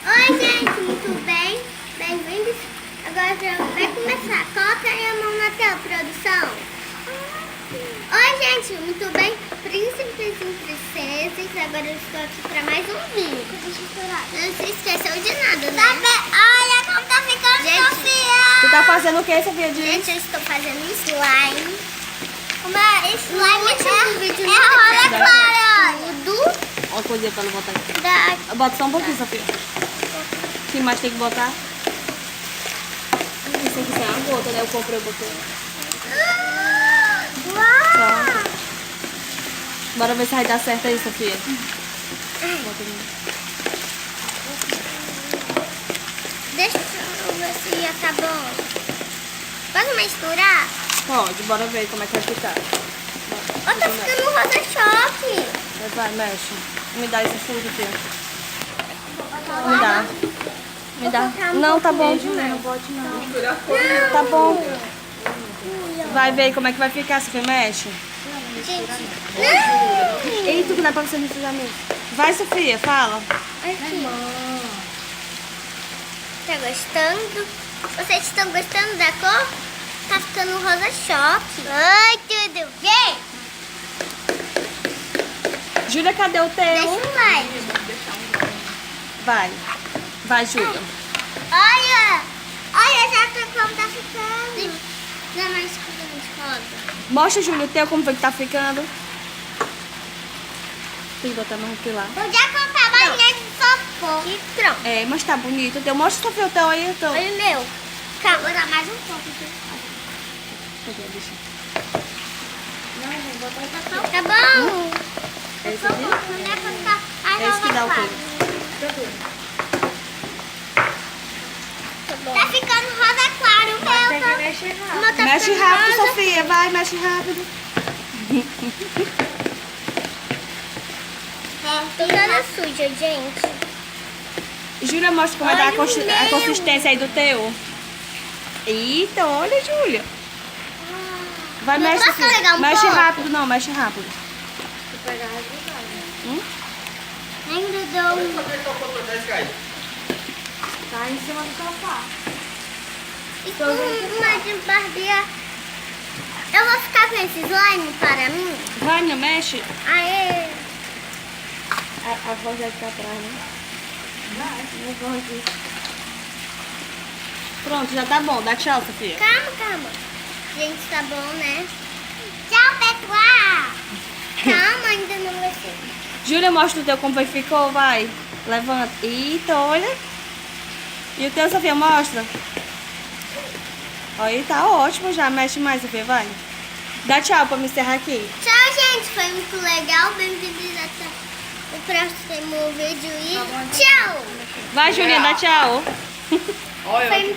Oi, gente, muito bem? Bem-vindos. Agora já vai começar. Coloca aí a mão na tela, produção. Oi, gente, muito bem? Príncipes e princesas. Agora eu estou aqui para mais um vídeo. Não se esqueceu de nada, né? Olha como tá ficando, gente, Sofia. Tu tá fazendo o que, Sofia? Gente, eu estou fazendo slime. Como é? Slime vídeo rola clara. Tudo. Olha a coisinha pra não botar aqui. Bota só um pouquinho, Sofia. O que mais tem que botar? Isso aqui é uma gota, né? Eu comprei o botão. Uau! Bora ver se vai dar certo aí, Sofia. Bota ali. Deixa eu ver se já tá bom. Posso misturar? Pode, bora ver como é que vai ficar. Ó, tá ficando rosa choque. Vai, mexe. Me dá esse fundo aqui. Me dá. Me dá. Não, tá bom. Não pode não. Tá bom. Vai ver como é que vai ficar, Sofia. Mexe. Gente, não! Eita, que dá pra você misturar mesmo. Vai, Sofia, fala. Aqui. Tá gostando? Vocês estão gostando da cor? Tá ficando rosa choque. Oi, tudo bem? Júlia, cadê o Deixa teu? um like. Vai. Vai, Júlia. Olha! Olha já que como tá ficando. Dá mais grande, rosa. Mostra, Júlia, o teu como foi que tá ficando. Tem que botar mais aqui lá. Eu já comprar banheiro de isopor. E pronto. É, mas tá bonito o teu. Mostra, Sofia, o teu aí. O teu. Olha o meu. Calma, vou dar mais um pouco. Cadê? Deixa. Tá bom. É esse aqui? Não é pra ficar a É esse que dá o rosa quê? clara. Tá ficando rosa claro o meu. Tá... O meu tá Mexe ficando rápido, rosa. Sofia. Vai, mexe rápido. Tô toda suja, gente. Júlia, mostra como é Olha a o meu. consistência aí do teu. Eita, olha, Júlia. Vai, Não mexe, posso Sofia. pegar um Mexe pouco? rápido, não, mexe rápido. Ainda dou um... Tá em cima do sofá. Espuma de barbear. Eu vou ficar com esse slime para mim? Vânia, mexe. Aê! A voz vai ficar atrás, né? Vai, não aqui. Pronto, já tá bom. Dá tchau, Sofia. Calma. Gente, tá bom, né? Tchau, pessoal! Calma, ainda não vai ser. Júlia, mostra o teu como foi que ficou, vai. Levanta. Eita, olha. E o teu, Sofia, mostra. Olha, tá ótimo já. Mexe mais, Sofia, vai. Dá tchau pra me encerrar aqui. Tchau, gente. Foi muito legal. Bem-vindos até o próximo vídeo e tchau! Vai, Julinha, dá tchau. Foi